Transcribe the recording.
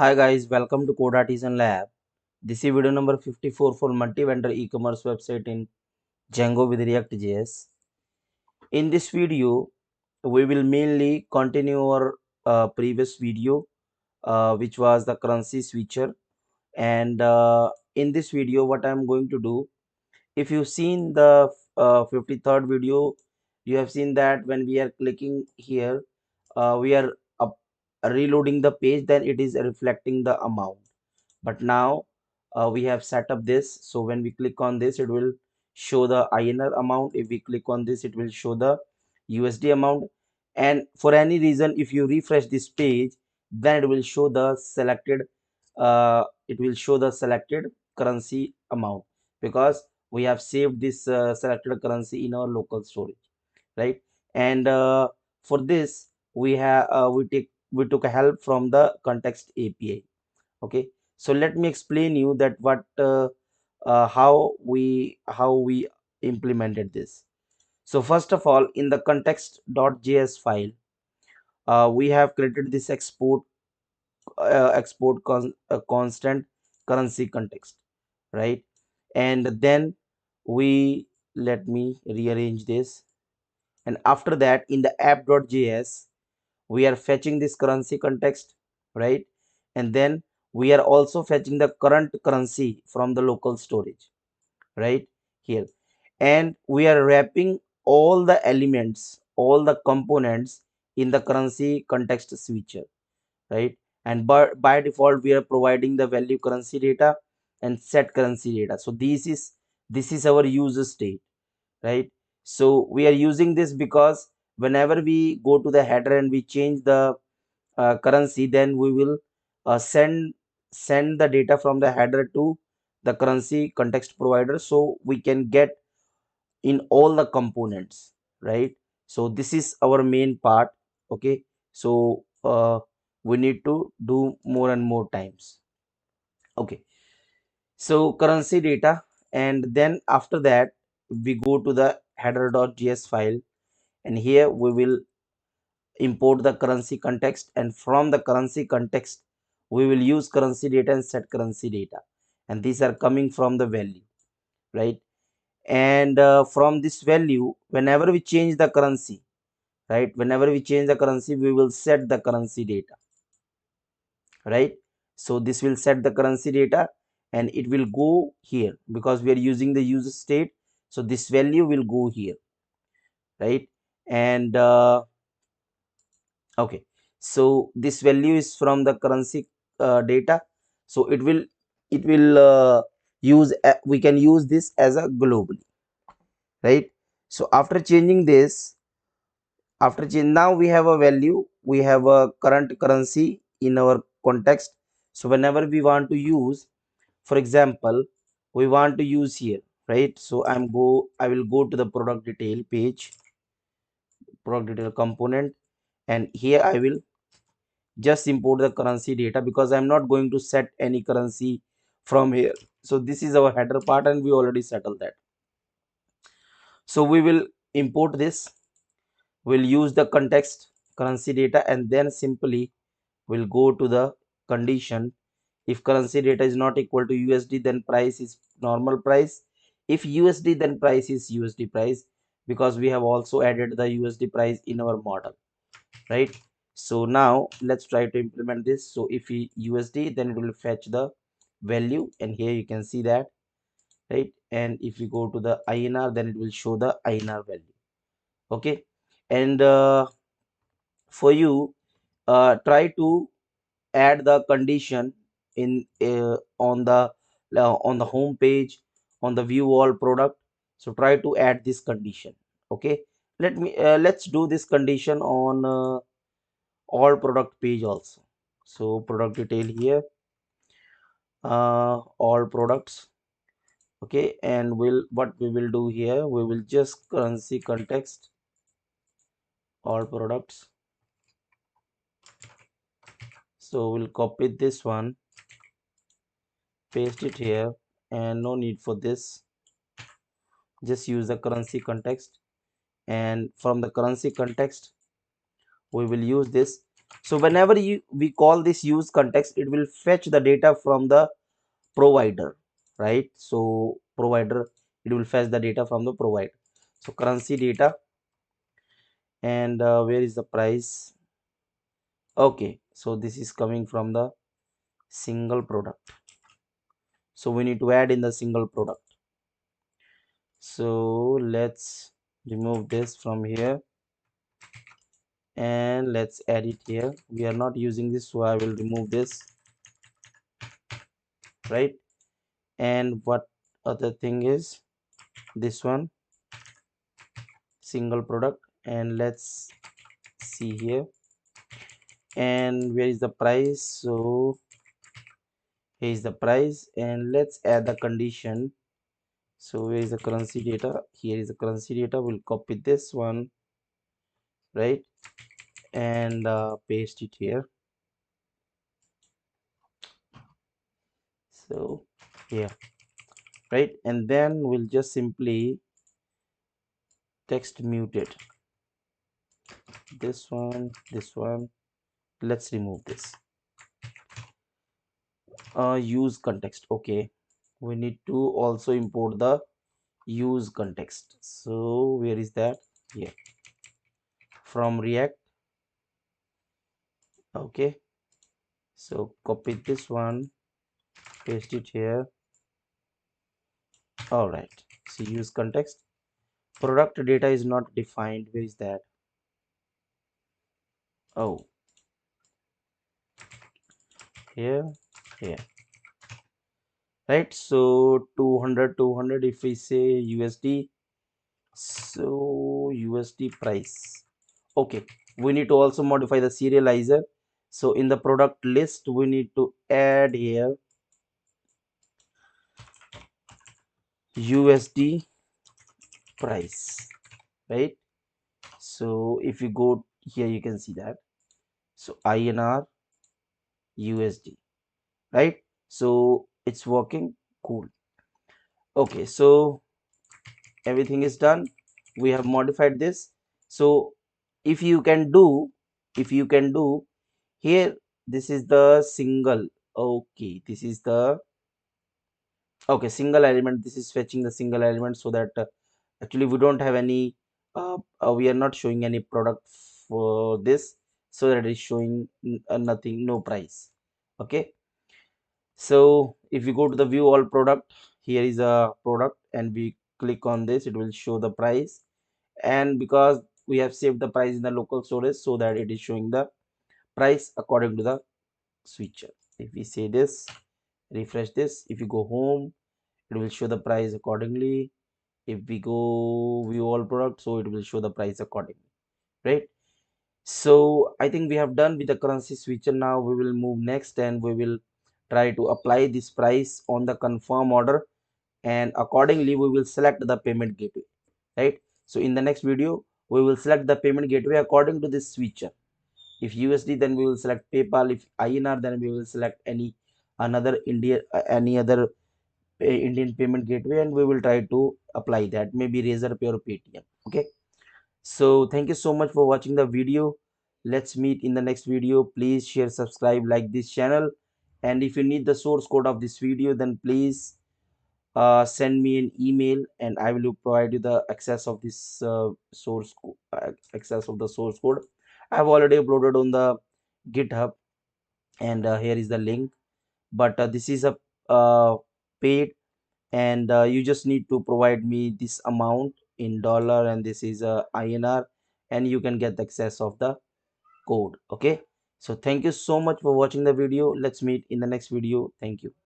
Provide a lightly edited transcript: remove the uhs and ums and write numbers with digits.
Hi guys, welcome to Code Artisan Lab. This is video number 54 for multi-vendor e-commerce website in Django with React.js. In this video, we will mainly continue our previous video, which was the currency switcher. And in this video, what I'm going to do, if you've seen the 53rd video, you have seen that when we are clicking here, we are up, reloading the page, then it is reflecting the amount. But now we have set up this, so when we click on this, it will show the INR amount. If we click on this, it will show the USD amount. And for any reason, if you refresh this page, then it will show the selected currency amount, because we have saved this selected currency in our local storage, right? And for this, we took a help from the context API. Okay, so let me explain you that how we implemented this. So first of all, in the context.js file, we have created this constant currency context, right? And then we let me rearrange this. And after that, in the app.js, we are fetching this currency context, right? And then we are also fetching the current currency from the local storage, right here. And we are wrapping all the elements, all the components in the currency context switcher, right? And by default, we are providing the value currency data and set currency data. So this is our user state, right? So we are using this because whenever we go to the header and we change the currency, then we will send the data from the header to the currency context provider, so we can get in all the components, right? So this is our main part. Okay, so we need to do more and more times. Okay, so currency data, and then after that we go to the header.js file, and here we will import the currency context, and from the currency context we will use currency data and set currency data, and these are coming from the value, right? And from this value, whenever we change the currency, right, whenever we change the currency, we will set the currency data, right? So this will set the currency data, and it will go here because we are using the user state, so this value will go here, right? And okay, so this value is from the currency data, so it will use we can use this as a globally, right? So after changing this, now we have a value, we have a current currency in our context. So whenever we want to use, for example, we want to use here, right? So I will go to the product detail page, product detail component, and here I will just import the currency data, because I'm not going to set any currency from here. So this is our header part, and we already settled that. So we will import this, we'll use the context currency data, and then simply we'll go to the condition. If currency data is not equal to USD, then price is normal price. If USD, then price is USD price, because we have also added the USD price in our model, right? So now let's try to implement this. So if we USD, then it will fetch the value, and here you can see that, right? And if we go to the INR, then it will show the INR value. Okay, and for you, try to add the condition in on the home page, on the view all product. So try to add this condition. Okay, let's do this condition on all product page also. So product detail here, all products. Okay, and what we will do here, we will just currency context all products. So we'll copy this one, paste it here, and no need for this, just use the currency context. And from the currency context, we will use this So whenever we call this use context, it will fetch the data from the provider, right? So provider, it will fetch the data from the provider. So currency data, and where is the price? Okay, so this is coming from the single product. So we need to add in the single product. So let's remove this from here and let's add it here. We are not using this, so I will remove this, right? And what other thing is this one, single product, and let's see here. And where is the price? So here is the price, and let's add the condition. So where is the currency data? Here is the currency data. We'll copy this one, right? And paste it here. So here, right? And then we'll just simply text muted. This one, this one. Let's remove this. Use context. Okay, we need to also import the use context. So where is that? Here, from React. Okay, so copy this one, paste it here. All right, so use context. Product data is not defined. Where is that? Oh, here, here, right? So 200, 200. If we say USD, so USD price. Okay, we need to also modify the serializer. So in the product list, we need to add here USD price, right? So if you go here, you can see that. So INR USD, right? So it's working cool. Okay, so everything is done. We have modified this. So if you can do, if you can do here, this is the single. Okay, this is the okay single element. This is fetching the single element, so that actually we don't have any we are not showing any product for this, so that is showing nothing, no price. Okay, so if we go to the view all product, here is a product and we click on this, it will show the price. And because we have saved the price in the local storage, so that it is showing the price according to the switcher. If we say this, refresh this, if you go home, it will show the price accordingly. If we go view all products, so it will show the price accordingly, right? So I think we have done with the currency switcher. Now we will move next and we will try to apply this price on the confirm order, and accordingly we will select the payment gateway, right? So in the next video we will select the payment gateway according to this switcher. If USD, then we will select PayPal. If INR, then we will select any another any other Indian payment gateway, and we will try to apply that, maybe Razorpay or Paytm. Okay, so thank you so much for watching the video. Let's meet in the next video. Please share, subscribe, like this channel, and if you need the source code of this video, then please send me an email and I will provide you the access of this access of the source code. I have already uploaded on the GitHub, and here is the link. But this is a paid, and you just need to provide me this amount in dollar, and this is INR, and you can get the access of the code. Okay, so thank you so much for watching the video. Let's meet in the next video. Thank you.